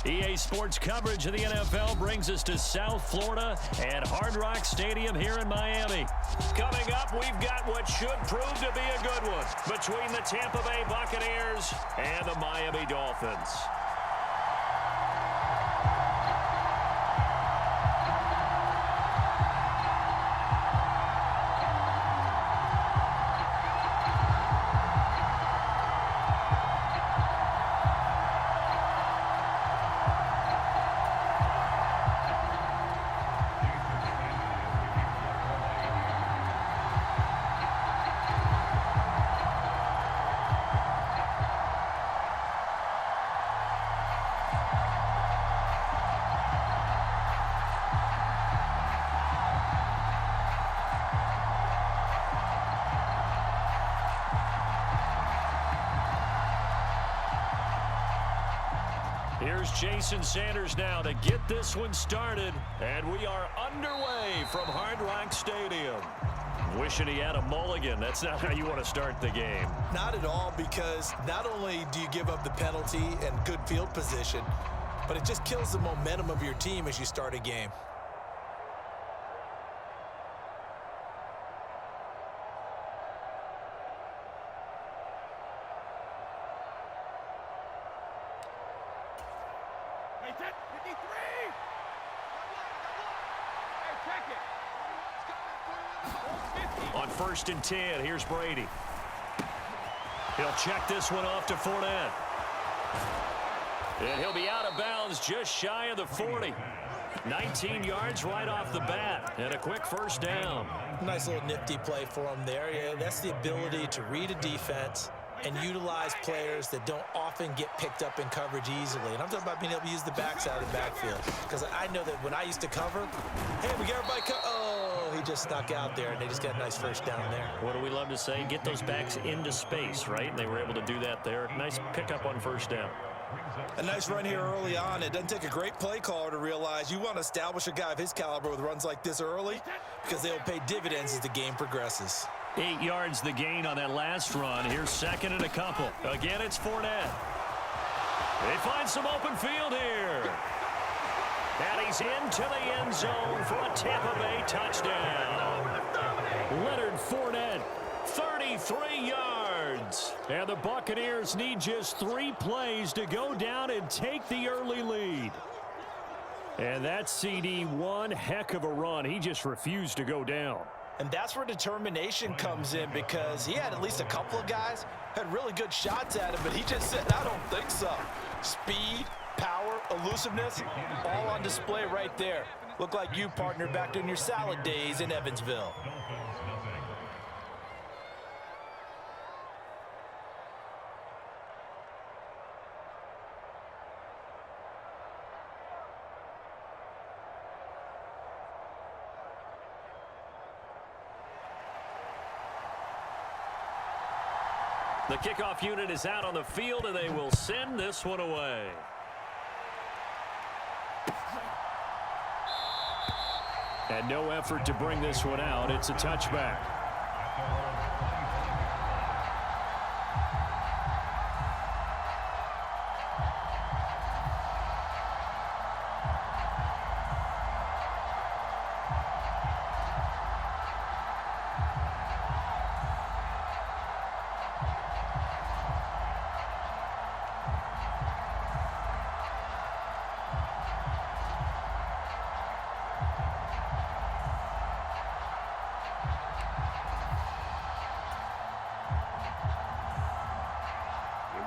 EA Sports coverage of the NFL brings us to South Florida at Hard Rock Stadium here in Miami. Coming up, we've got what should prove to be a good one between the Tampa Bay Buccaneers and the Miami Dolphins. Here's Jason Sanders now to get this one started, and we are underway from Hard Rock Stadium. Wishing he had a mulligan. That's not how you want to start the game. Not at all, because not only do you give up the penalty and good field position, but it just kills the momentum of your team as you start a game. On 1st and 10, here's Brady. He'll check this one off to Fournette. And he'll be out of bounds just shy of the 40. 19 yards right off the bat, and a quick first down. Nice little nifty play for him there. Yeah, that's the ability to read a defense and utilize players that don't often get picked up in coverage easily. And I'm talking about being able to use the backside of the backfield. Because I know that when I used to cover, hey, we got everybody oh, he just snuck out there, and they just got a nice first down there. What do we love to say? Get those backs into space, right? And they were able to do that there. Nice pickup on first down. A nice run here early on. It doesn't take a great play caller to realize you want to establish a guy of his caliber with runs like this early, because they'll pay dividends as the game progresses. 8 yards the gain on that last run. Here's second and a couple. Again, it's Fournette. They find some open field here. And he's into the end zone for a Tampa Bay touchdown. Leonard Fournette, 33 yards. And the Buccaneers need just 3 plays to go down and take the early lead. And that CD, one heck of a run. He just refused to go down. And that's where determination comes in, because he had at least a couple of guys had really good shots at him, but he just said, I don't think so. Speed, power, elusiveness, all on display right there. Look like you, partner, back in your salad days in Evansville. The kickoff unit is out on the field, and they will send this one away. And no effort to bring this one out. It's a touchback.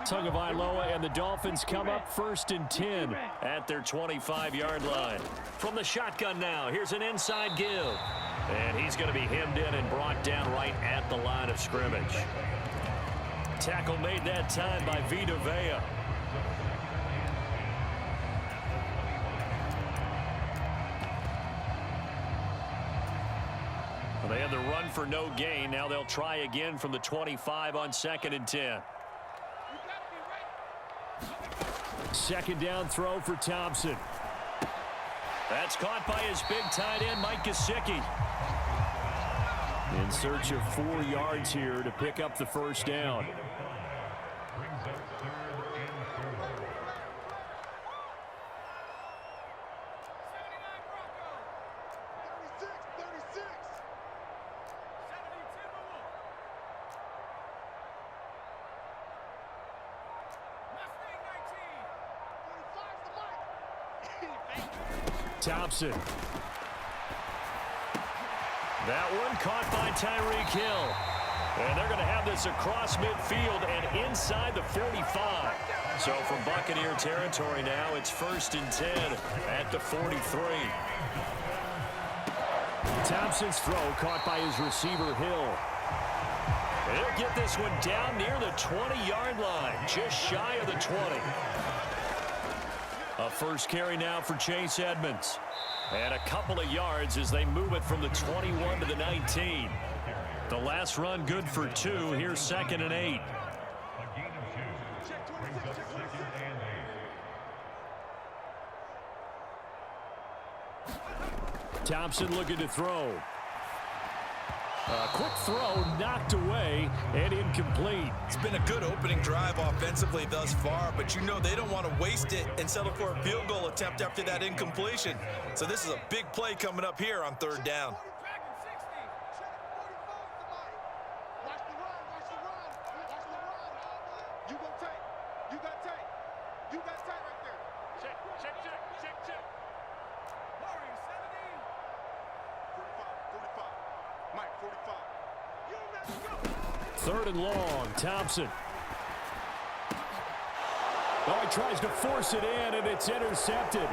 Tagovailoa and the Dolphins come up 1st and 10 at their 25-yard line. From the shotgun now, here's an inside give. And he's going to be hemmed in and brought down right at the line of scrimmage. Tackle made that time by Vita Vea. Well, they had the run for no gain. Now they'll try again from the 25 on 2nd and 10. Second down throw for Thompson. That's caught by his big tight end, Mike Gesicki. In search of 4 yards here to pick up the first down. Thompson. That one caught by Tyreek Hill. And they're going to have this across midfield and inside the 45. So from Buccaneer territory now, it's 1st and 10 at the 43. Thompson's throw caught by his receiver, Hill. And he'll get this one down near the 20-yard line, just shy of the 20. A first carry now for Chase Edmonds. And a couple of yards as they move it from the 21 to the 19. The last run good for 2. Here's 2nd and 8. Thompson looking to throw. A quick throw knocked away and incomplete. It's been a good opening drive offensively thus far, but you know they don't want to waste it and settle for a field goal attempt after that incompletion. So this is a big play coming up here on 3rd down. Third and long, Thompson. Oh, he tries to force it in, and it's intercepted.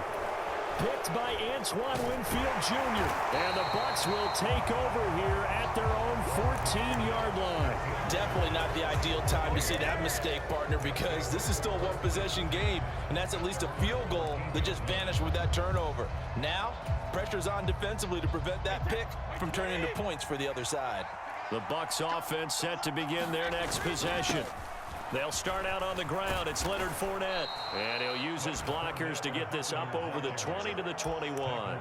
Picked by Antoine Winfield Jr. And the Bucs will take over here at their own 14-yard line. Definitely not the ideal time to see that mistake, partner, because this is still a one-possession game, and that's at least a field goal that just vanished with that turnover. Now, pressure's on defensively to prevent that pick from turning into points for the other side. The Bucs offense set to begin their next possession. They'll start out on the ground. It's Leonard Fournette. And he'll use his blockers to get this up over the 20 to the 21.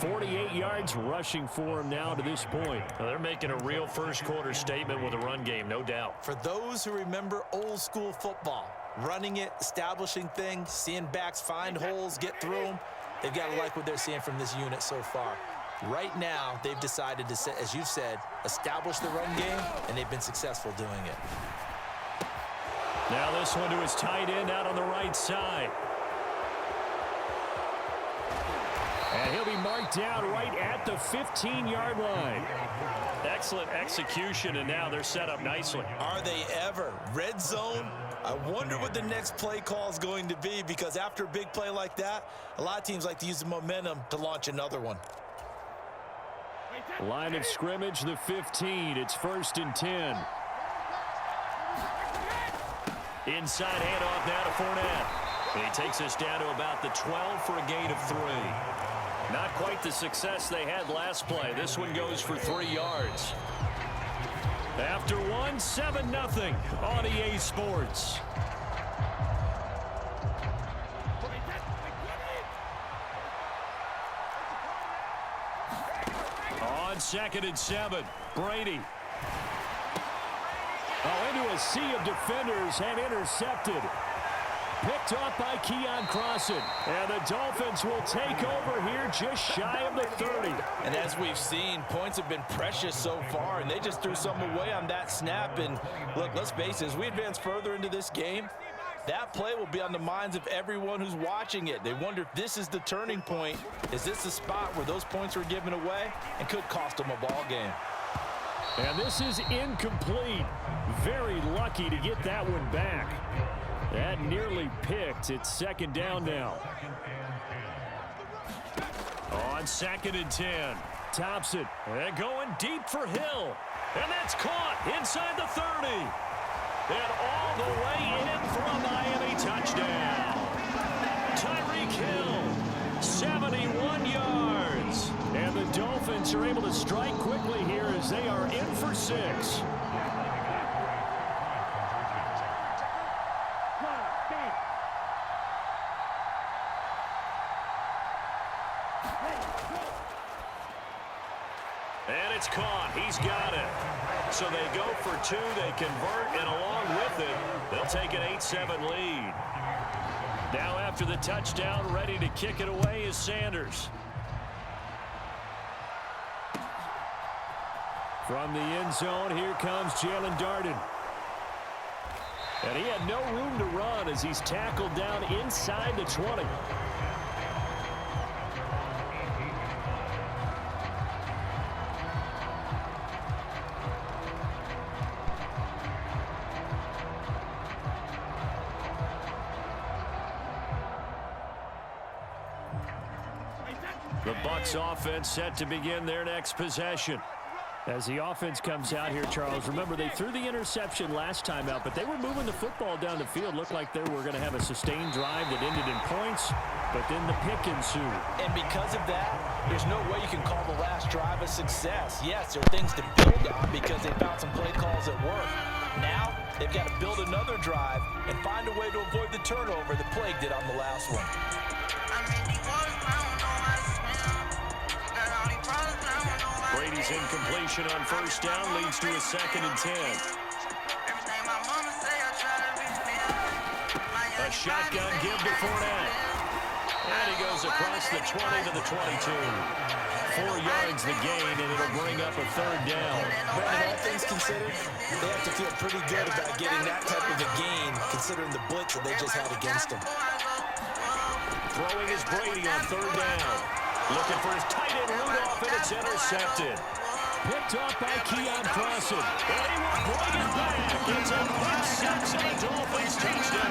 48 yards rushing for him now to this point. Well, they're making a real first-quarter statement with a run game, no doubt. For those who remember old-school football, running it, establishing things, seeing backs find holes, get through them, they've got to like what they're seeing from this unit so far. Right now, they've decided to, as you've said, establish the run game, and they've been successful doing it. Now this one to his tight end out on the right side. And he'll be marked down right at the 15-yard line. Excellent execution, and now they're set up nicely. Are they ever? Red zone? I wonder what the next play call is going to be, because after a big play like that, a lot of teams like to use the momentum to launch another one. Line of scrimmage, the 15. It's 1st and 10. Inside handoff now to Fournette. And he takes us down to about the 12 for a gain of 3. Not quite the success they had last play. This one goes for 3 yards. After one, 7-0 on EA Sports. On 2nd and 7, Brady. Oh, into a sea of defenders and intercepted. Picked off by Keon Crossan. And the Dolphins will take over here just shy of the 30. And as we've seen, points have been precious so far, and they just threw some away on that snap. And look, let's face it, as we advance further into this game, that play will be on the minds of everyone who's watching it. They wonder if this is the turning point. Is this the spot where those points were given away and could cost them a ball game? And this is incomplete. Very lucky to get that one back. That nearly picked. It's 2nd down now. On 2nd and 10, Thompson. And going deep for Hill. And that's caught inside the 30. And all the way in for a Miami touchdown. Tyreek Hill, 71 yards. And the Dolphins are able to strike quickly here as they are in for 6. And it's caught. He's got it. So they go for 2. They convert, and along with it, they'll take an 8-7 lead. Now after the touchdown, ready to kick it away is Sanders. From the end zone, here comes Jalen Darden. And he had no room to run as he's tackled down inside the 20. The Bucs offense set to begin their next possession. As the offense comes out here, Charles, remember they threw the interception last time out, but they were moving the football down the field. Looked like they were going to have a sustained drive that ended in points, but then the pick ensued. And because of that, there's no way you can call the last drive a success. Yes, there are things to build on because they found some play calls that work. Now, they've got to build another drive and find a way to avoid the turnover that plagued it on the last one. Brady's incompletion on first down leads to a 2nd and 10. A shotgun give to Fournette. And he goes across the 20 to the 22. 4 yards the gain, and it'll bring up a 3rd down. Brandon, all things considered, they have to feel pretty good about getting that type of a gain, considering the blitz that they just had against them. Throwing is Brady on 3rd down. Looking for his tight end Rudolph, and it's intercepted. Picked off by Keon Crossen. And he will bring it back. It's a pick six and a Dolphins touchdown.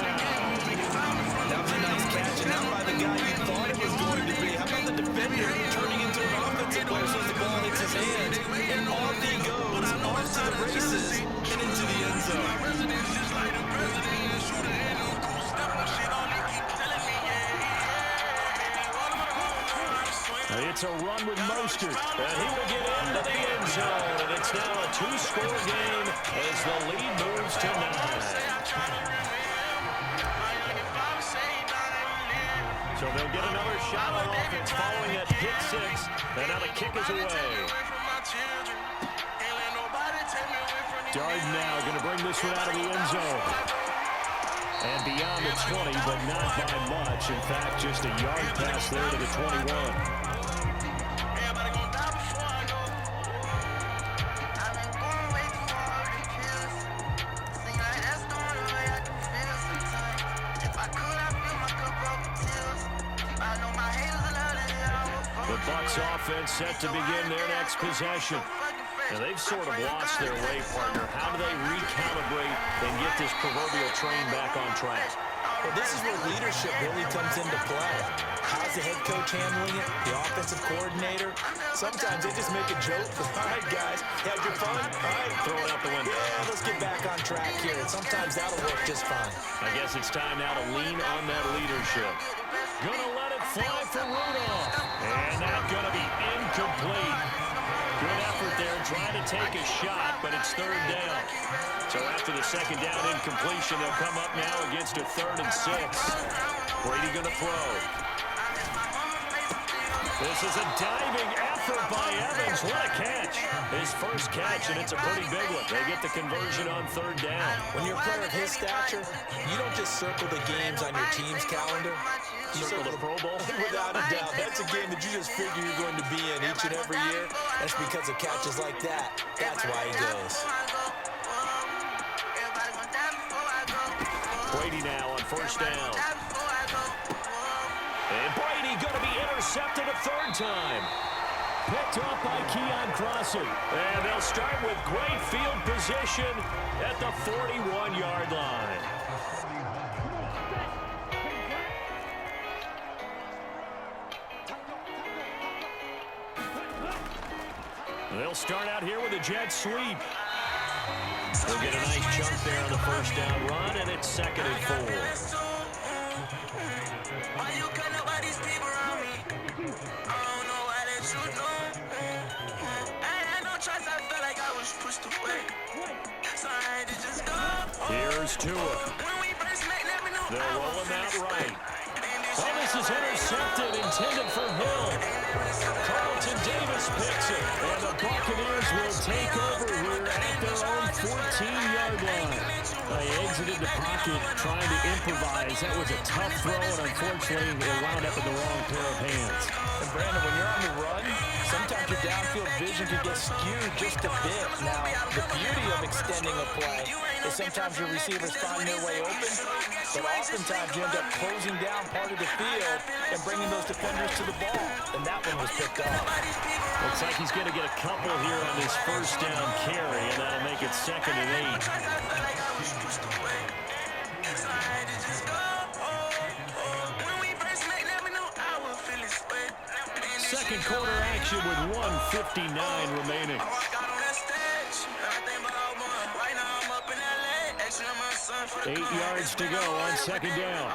That was a nice catch, and not by the guy you thought it was going to be. How about the defender turning into an offensive player as the ball hits his hands, and off he goes, off to the races, and into the end zone. It's a run with Mostert, and he will get into the end zone, and it's now a 2-score game as the lead moves to 9. So they'll get another shot on offense following that pick six, and now the kick is away. Darden now going to bring this one out of the end zone. And beyond the 20, but not by much. In fact, just a yard pass there to the 21. The Bucs offense set to begin their next possession. Now, they've sort of lost their way, partner. How do they recalibrate and get this proverbial train back on track? Well, this is where leadership really comes into play. How's the head coach handling it? The offensive coordinator? Sometimes they just make a joke. All right, guys, had your fun? All right, Throw it out the window. yeah, let's get back on track here. And sometimes that'll work just fine. I guess it's time now to lean on that leadership. Gonna let it fly for Rudolph. And that's gonna be incomplete. Good effort there, trying to take a shot, but it's 3rd down. So after the 2nd down incompletion, they'll come up now against a 3rd and 6. Brady gonna throw. This is a diving effort by Evans. What a catch. His first catch, and it's a pretty big one. They get the conversion on 3rd down. When you're a player of his stature, you don't just circle the games on your team's calendar. You Circle the Pro Bowl? Without a doubt. That's a game that you just figure you're going to be in each and every year. That's because of catches like that. That's why he goes. Brady now on 1st down. And Brady going to be intercepted a 3rd time. Picked off by Keon Crossen. And they'll start with great field position at the 41-yard line. They'll start out here with a jet sweep. They'll get a nice chunk there on the 1st down run, and it's 2nd and 4. Here's Tua. They'll roll him out right. Oh, this is intercepted, intended for Hill. Carlton Davis picks it, and the Buccaneers will take over here at their own 14-yard line. They exited the pocket trying to improvise. That was a tough throw, and unfortunately, it wound up in the wrong pair of hands. And Brandon, when you're on the run, sometimes your downfield vision can get skewed just a bit. Now, the beauty of extending a play is sometimes your receivers find their way open, but oftentimes you end up closing down part of the field and bringing those defenders to the ball. And that one was picked off. Looks like he's going to get a couple here on this 1st down carry, and that'll make it 2nd and 8. second quarter action with 1:59 remaining. 8 yards to go on second down.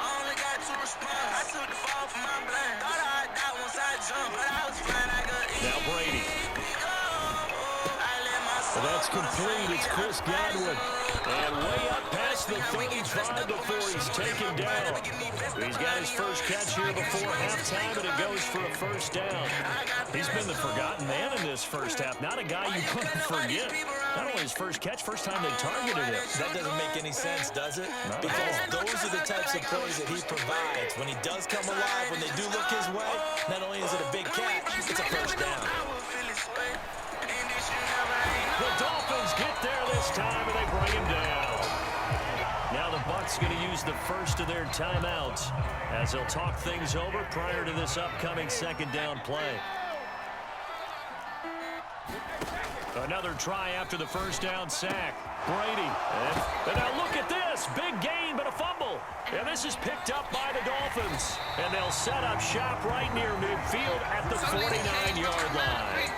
Now Brady. Well, that's complete. It's Chris Godwin. And way up past the 35 before he's taken down. He's got his first catch here before halftime, and it goes for a first down. He's been the forgotten man in this first half. Not a guy you want to forget. Not only his first catch, first time they targeted him. That doesn't make any sense, does it? No. Because those are the types of plays that he provides. When he does come alive, when they do look his way, not only is it a big catch, it's a first down. The Dolphins get there this time, and they bring him down. Now the Bucs going to use the first of their timeouts as they'll talk things over prior to this upcoming second down play. Another try after the first down sack. Brady. And now look at this. Big gain, but a fumble. And this is picked up by the Dolphins. And they'll set up shop right near midfield at the 49-yard line.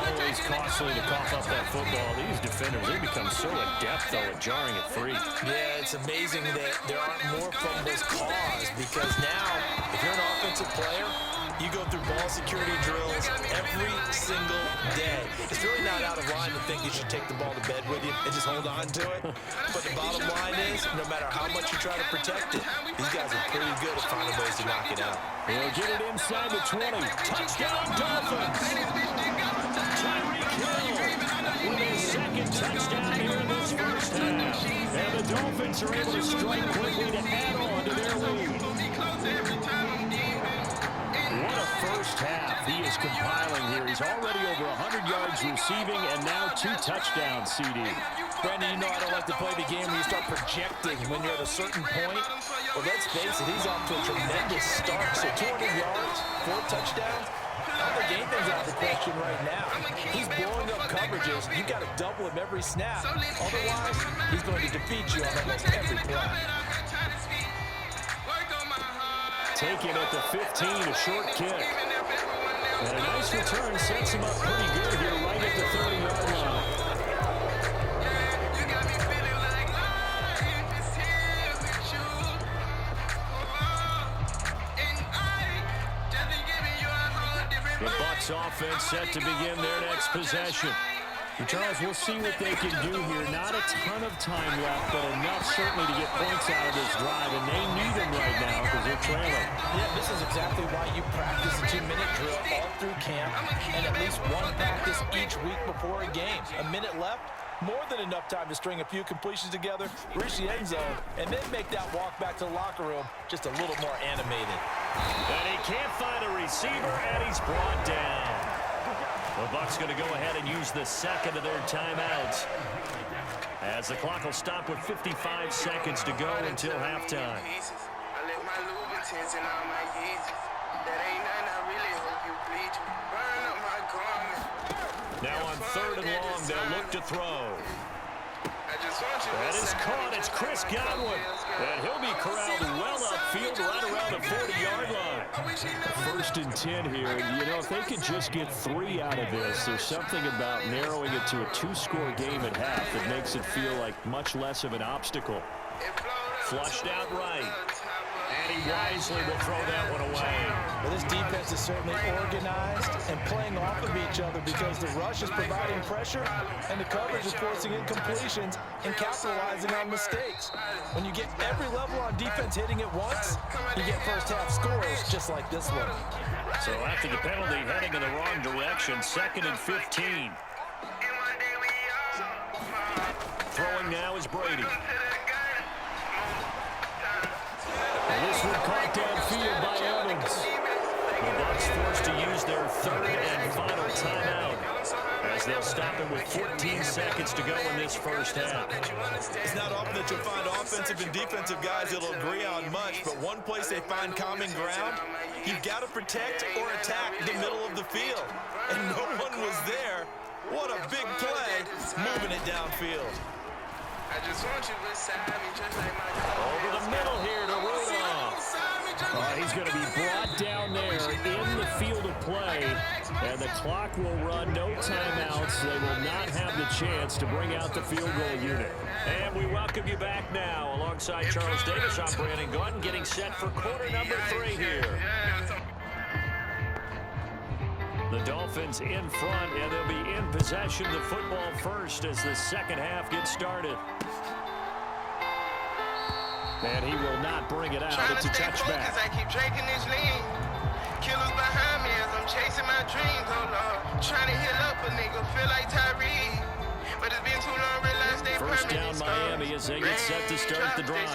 Always costly to cough up that football. These defenders, they become so adept, though, at jarring it free. Yeah, it's amazing that there aren't more fumbles caused because now, if you're an offensive player, you go through ball security drills every single day. It's really not out of line to think you should take the ball to bed with you and just hold on to it. But the bottom line is, no matter how much you try to protect it, these guys are pretty good at finding ways to knock it out. He'll get it inside the 20. Touchdown, Dolphins! Tyreek Hill with his second touchdown here in this first half. And the Dolphins are able to strike quickly to add on to their lead. What a first half he is compiling here. He's already over 100 yards receiving and now 2 touchdowns, CD. Brandon, you know I don't like to play the game where you start projecting when you're at a certain point. Well, let's face it, he's off to a tremendous start. So 200 yards, 4 touchdowns. I don't think anything's out of the question right now. He's blowing up coverages. You got to double him every snap. Otherwise, he's going to defeat you on almost every play. Taken at the 15, a short kick. And a nice return sets him up pretty good here right at the 30-yard line. The Bucs offense set to begin their next possession. Charles, we'll see what they can do here. Not a ton of time left, but enough certainly to get points out of this drive, and they need them right now because they're trailing. Yeah, this is exactly why you practice a 2-minute drill all through camp and at least one practice each week before a game. A minute left, more than enough time to string a few completions together, reach the end zone, and then make that walk back to the locker room just a little more animated. And he can't find a receiver, and he's brought down. The Bucs going to go ahead and use the second of their timeouts as the clock will stop with 55 seconds to go until halftime. Now on 3rd and long, they'll look to throw. That is caught. It's Chris Godwin. And he'll be corralled well upfield right around the 40-yard line. 1st and 10 here. You know, if they could just get 3 out of this, there's something about narrowing it to a 2-score game at half that makes it feel like much less of an obstacle. Flushed out right. And he wisely will throw that one away. Well, this defense is certainly organized and playing off of each other because the rush is providing pressure and the coverage is forcing incompletions and capitalizing on mistakes. When you get every level on defense hitting at once, you get first half scores just like this one. So after the penalty heading in the wrong direction, 2nd and 15. Throwing now is Brady. And this one caught downfield by Evans. The Bucs forced to use their 3rd and final timeout as they'll stop it with 14 seconds to go in this first half. It's not often that you'll find offensive and defensive guys that'll agree on much, but one place they find common ground, you've got to protect or attack the middle of the field. And no one was there. What a big play, moving it downfield. I just want you beside me, just like my over the middle here to Rudolph. He's going to be brought down there in the field of play, and the clock will run. No timeouts. They will not have the chance to bring out the field goal unit. And we welcome you back now. Alongside Charles Davis, I'm Brandon Gordon, getting set for quarter number 3 here. The Dolphins in front, and they'll be in possession of the football first as the second half gets started. And he will not bring it out. It's a touchback. I keep drinking this lean. Killers behind me as I'm chasing my dreams, oh Lord. Trying to heal up a nigga, feel like Tyree. But it's been too long, realized they First down Miami as they get set to start the drive.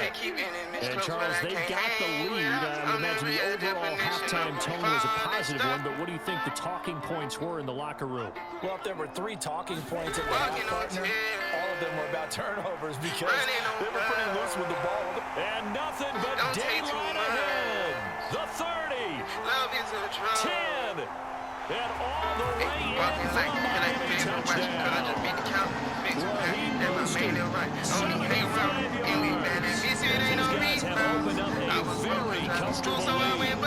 And Charles, they've got the lead. I imagine the overall halftime tone was a positive one, but what do you think the talking points were in the locker room? Well, if there were 3 talking points at the half, partner, all of them were about turnovers because they were pretty loose with the ball. And nothing but daylight ahead. The 30, 10, and all the way in for a Miami touchdown. Raheem Mostert, 75 yards. These guys have opened up a very comfortable lead.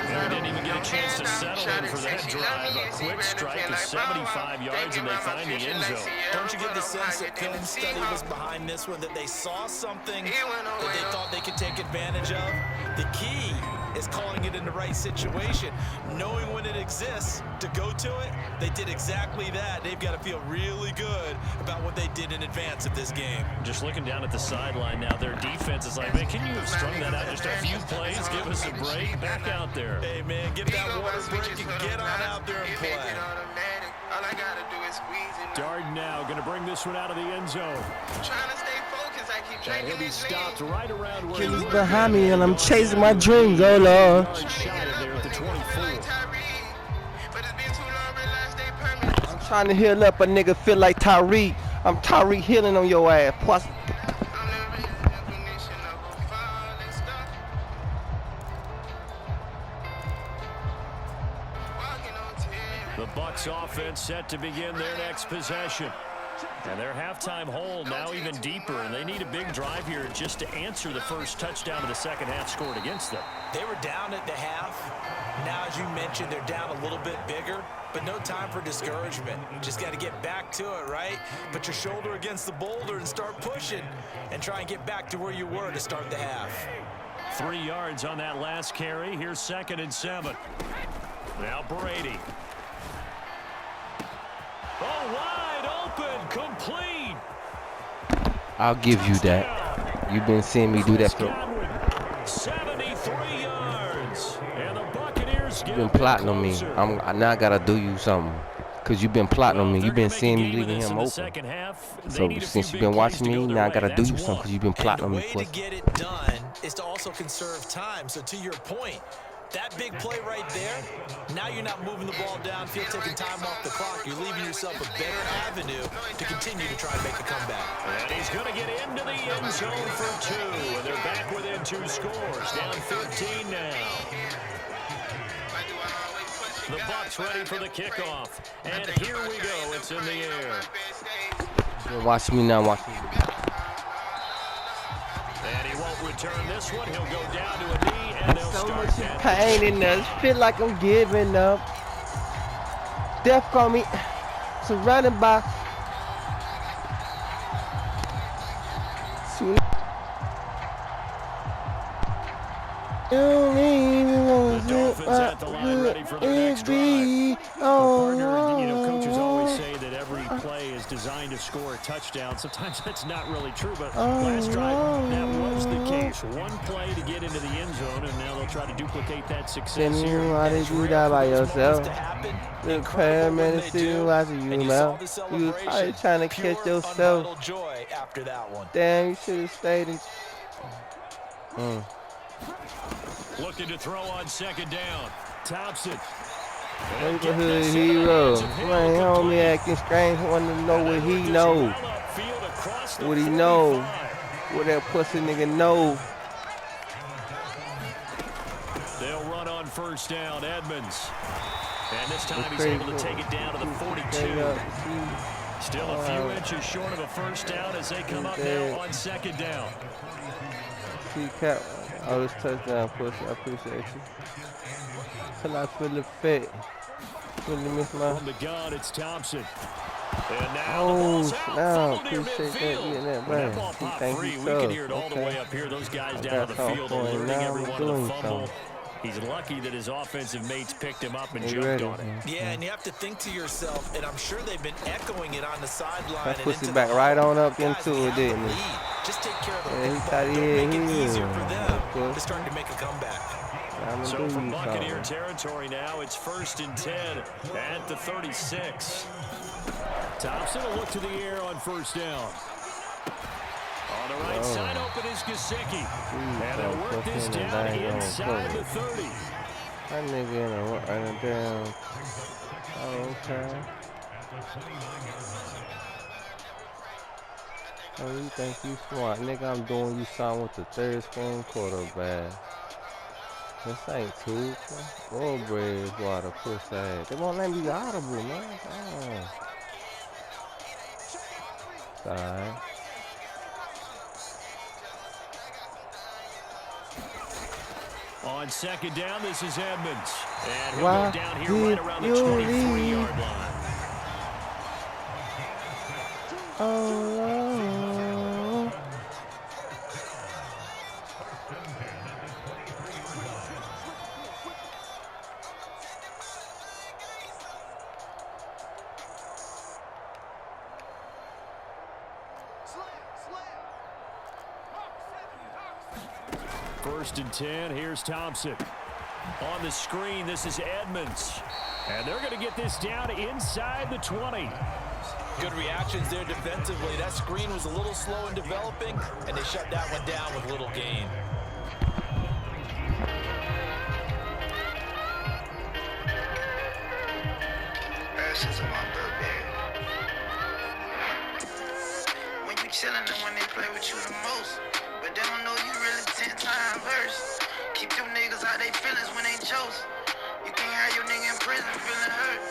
They didn't even get a chance to settle in for that drive. A quick strike is 75 yards, and they find the end zone. Don't you get the sense that film study was behind this one, that they saw something that they thought they could take advantage of? The key is calling it in the right situation, knowing when it exists to go to it. They did exactly that. They've got to feel really good about what they did in advance of this game. Just looking down at the sideline now, their defense is like, man, can you have strung that out just a few plays? Give us a break. Back out there. Hey, man, get that water break and get on out there and play. Darden now going to bring this one out of the end zone. Trying to stay focused, I keep And drinking he'll be this stopped lean. right around where Killers he was. behind me and I'm chasing my dreams, oh Lord. Yard shy of there at the 24. I'm trying to heal up a nigga feel like Tyreek. I'm Tyreek healing on your ass. Plus, The Bucs offense set to begin their next possession. And their halftime hole now even deeper, and they need a big drive here just to answer the first touchdown of the second half scored against them. They were down at the half. Now, as you mentioned, they're down a little bit bigger, but no time for discouragement. You just got to get back to it, right? Put your shoulder against the boulder and start pushing and try and get back to where you were to start the half. 3 yards on that last carry. Here's 2nd and 7. Now Brady. Oh, wide open, complete. I'll give you that. You've been seeing me do that for. 73 yards. And the Buccaneers get You've been plotting on me. Now I gotta do you something. Cause you've been plotting on me. You've been seeing me leaving him open. So since you've been watching me, now I gotta do you something because you've been plotting on me. The way to get it done is to also conserve time. So to your point, that big play right there, now you're not moving the ball downfield, taking time off the clock. You're leaving yourself a better avenue to continue to try and make the comeback. And he's going to get into the end zone for 2. And they're back within 2 scores. Down 15 now. The Bucs ready for the kickoff. And here we go. It's in the air. Watch me now, watch me. And he won't return this one. He'll go down to a knee, and they'll So start much that. pain in us. Feel like I'm giving up. Death call me. Surrounded by. The Dolphins at the line ready for the next drive. Partner, you know, coaches always say that every play is designed to score a touchdown. Sometimes that's not really true, but last drive, that was the case. One play to get into the end zone, and now they'll try to duplicate that success here. Why did you do that by yourself? The paramedic sitting watching you, man. You was probably trying to catch yourself. Joy after that one. Damn, you should have stayed in. Looking to throw on 2nd down. Thompson. Neighborhood hero. Man, homie acting strange. Want to know what he know. What he know. What that pussy nigga know. They'll run on 1st down. Edmonds. And this time he's able to take it down to the 42. Still a few inches short of a 1st down as they come up now on 2nd down. See, Cap. Oh, this touchdown push. I appreciate you. Till I feel the fit. Really miss my. From the gun, it's Thompson. And now the Oh, ball's out. now Fumbled near appreciate that. midfield. Getting that When that back. ball popped Thank free, you, we so. can hear it all the Okay. way up here. Those guys I down on got the field something for him. alerting Now everyone we're to the doing fumble. something. He's lucky that his offensive mates picked him up and You jumped ready? on it. Yeah, and you have to think to yourself, and I'm sure they've been echoing it on the sideline. That and pushed into it back the right on up guys, into we it, have the didn't it? lead. Just take care of the Yeah, he football. thought Don't he make it had easier him. for Of them. course. They're starting to make a comeback. I'ma So do from you Buccaneer something. territory now, it's 1st and 10 at the 36. Thompson will look to the air on 1st down. On the right side, open is Gesicki. And they'll work this down inside the 30. That nigga in a down. Oh, okay. Oh, you think you smart? Nigga, I'm doing you something with the third string quarterback. This ain't cool. Goldberg is why the push ass. They won't let me be audible, man. Oh. Alright. On 2nd down, this is Edmonds. And he'll Why go down here right around the did you 23-yard line. Oh, First and 10, here's Thompson. On the screen, this is Edmonds. And they're going to get this down inside the 20. Good reactions there defensively. That screen was a little slow in developing, and they shut that one down with little gain. Ashes on my birthday. When you chillin' and when they play with you the most, but they don't know you really 10 times worse. Keep them niggas out they feelings when they chose. You can't have your nigga in prison feeling hurt.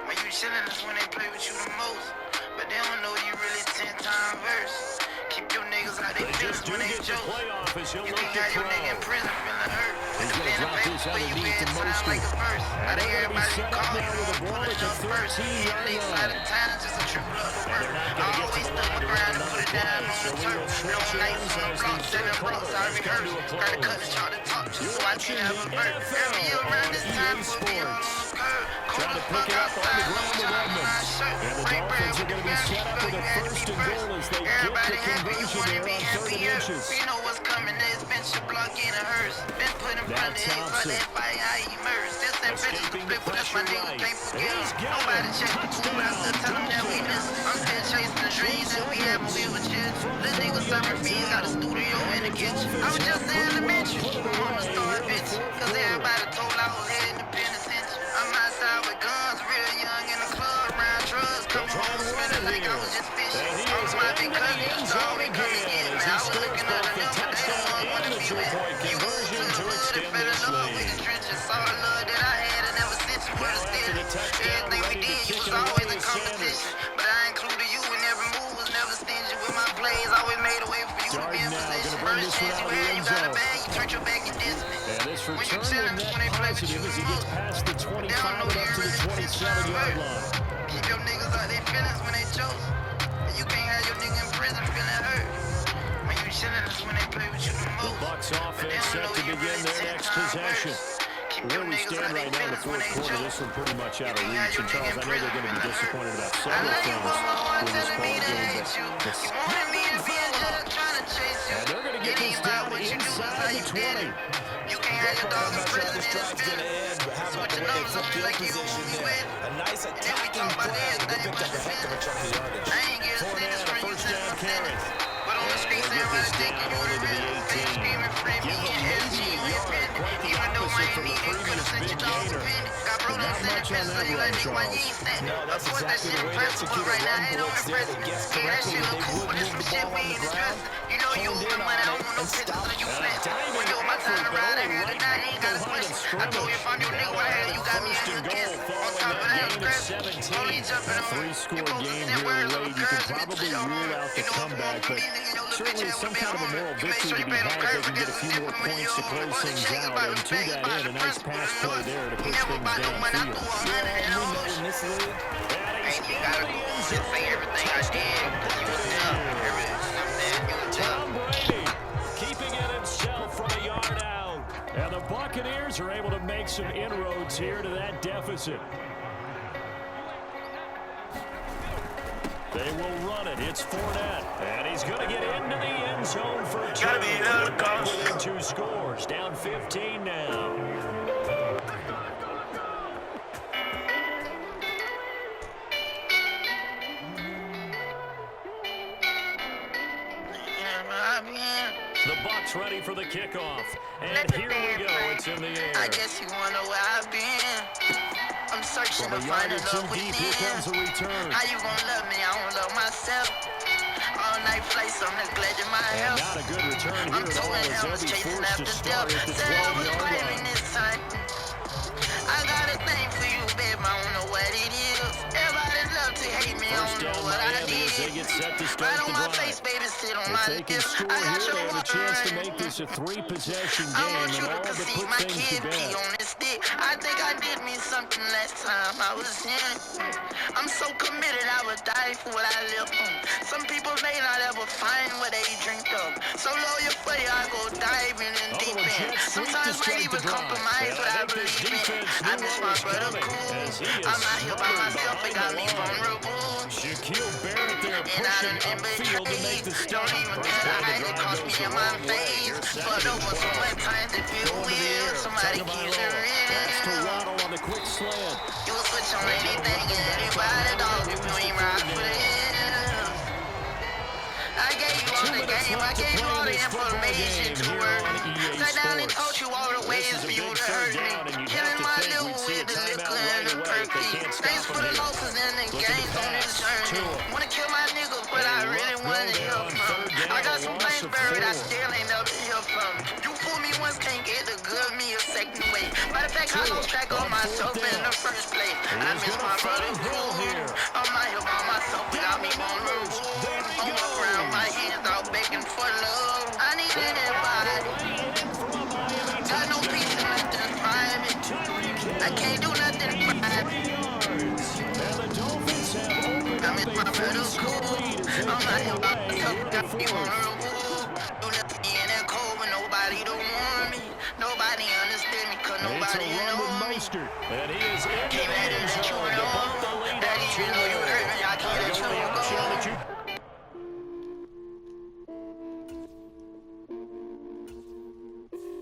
When you chillin' is when they play with you the most, but they don't know you really 10 times worse. Keep your niggas out they They feelings just do when they get the chose. playoff as he'll You look can't to have your nigga in throw. prison feeling hurt. He's going to drop this underneath to Mostert. Like a verse. And I think they're going to be everybody set up call now you with the on ball at pulling the up first. 13-yard Niggas line. out of time, just a triple up And they're not going to get to the line to run another play, so we will switch ends as the third quarter has come to a close. You're watching the NFL on EA Sports. Trying to pick it up on the ground with Edmonds. And the Dolphins are going to be set up with a 1st and goal as they get the conversion there on 3rd and inches. You know what's coming next. Bench your block in a hearse. Been put in front of it, but that fight I immerse. This that bitch is flip, but that's my nigga can't forget. Nobody check the tool, I still tell them that we miss. I'm still chasing the dreams that we had when we were kids. This nigga serving fiends, got a studio in the kitchen. I was just in elementary. I'm on the star bitch. Cause everybody told I was heading to penitentiary. I'm outside with guns, real young in the club, around drugs. Come home, spending like I was just fishing. I was my big cousin, so all we come and get me. I was looking at the number, they don't want to be with. You moved to the hood and fell in love with the trenches. Saw the love that I had and never since you put a still. Everything we did, you was always a competition. But I included you in every move, was never stingy with my plays. Always made a way for you to be in position. First chance you had, you got a bag, you turned your back, you distant. And this When you return chillin', will when they net play with you positive as he the gets most. past the 25 and up to the 27-yard line. Keep your niggas out their feelings when they chose. And you can't have your nigga in prison feeling hurt. When you chillin', that's when they play with you the The most. Bucs But offense they set don't to know you begin really their 10 next times possession. worse. Keep Where your we niggas stand out their right now in the feelings when 4th they quarter, chose. this one pretty much out of You can't have reach. your And Charles, nigga in I know they're prison going to be feeling hurt. disappointed about I several love you, things but my heart in this telling me ball to game, hate you. but You wanted me to be a judge trying to chase you. and they're going to It get ain't this about down what you do, it's inside how the you did 20. it. You can't have your dog in I'm not sure how prison this in his drive's going to feelings. end, but how about the way they flipped their position there? A nice attacking play. They picked up a heck of a chunk of yardage. I ain't get a sentence from you since my sentence. But on the streets, everybody thinking you the real. They screaming free me and LG, you independent. Even though I ain't need it, could've sent your dog a penny. Got bro done sent a pen, so you like nigga, why you ain't standing? No, that's Of course, that exactly shit the way to impressive, but execute a right now run it don't blitz there. impress They me. guessed Yeah, that correctly shit that look they cool, would but this move some the shit ball we on the ain't ground. discussing. You honed in on it and stopped diving effort, but only right at the line of scrimmage. Now we're at first and goal following that gain of 17. A three-score game here late. You can probably rule out the comeback, but certainly some kind of a moral victory to be had if they can get a few more points to close things out. And to that end, a nice pass play there to push things downfield. Yeah, and we know in this league, You gotta go and say everything I did because you was there. Tom Brady keeping it himself from a yard out. And the Buccaneers are able to make some inroads here to that deficit. They will run it. It's Fournette. And he's going to get into the end zone for two. Gotta be another Back within 2 scores. Down 15 now. The Bucs ready for the kickoff. And here we go. It's in the air. I guess you wanna know where I've been. I'm searching From to a find yard a or two love deep, here comes a within. return. How you gonna love me? I don't love myself. All night flights, I'm neglecting my And health. not a good return here I'm at all towing as helmets, they'll be chasing forced to after start stealth. at the Said I was 12-yard braving line. this time. I got a thing for you, babe. I don't know what it is. Everybody love to hate me. I First don't know down what I Miami as they did. get set to Right start on the my drive. face, baby, sit on If my they can dip. score I here, got your they have a water chance to right. make this a 3-possession I game want and you to all but conceive put my things kid to pee bed. on this stick. I think I did me something last time I was in. I'm so committed I would die for what I live on. Some people may not ever find what they drink of. So loyal for you, I go diving in Oh, deep the end. Jets sweep to Sometimes might start the even drive. compromise And what I I think this believe in. defense I knew miss what my was brother coming cool. as he is I'm out here by smothered myself, it got behind me the line. vulnerable. Shaquille Barrett there And I pushing done been upfield to make the betrayed. stop. Don't even First care down, how the it drive cost goes me the in my wrong way. face. Here's But second there and was so 12. much time to feel Going to the air. real. Somebody Tagovailoa. keeps it Pass to real. Waddle on the quick slant. You will switch on anything and anybody, dog, if you ain't ride for the hill. I gave you all the game, I gave you all the information to work. Sat down and taught you all the ways for you to hurt me. Killing my little with the liquor and the perky. Thanks for the losses and the gains on this journey. Wanna kill my nigga, but I really wanna hear from. I got some blame buried, I still ain't never hear from. You fool me once, can't get the good me a second way. Matter of fact, I lost track of myself in the first place. I miss my brother cool. I'm out here by myself, it got me vulnerable. I'm up around my hands out begging for love. I need anybody. Got no peace and nothing private. I can't do nothing private. I miss my brother cool. I'm out here by myself, got me vulnerable. Do nothing in that cold, but nobody don't want me. Nobody understand me, cause nobody know me. And he is in Came at it and you know.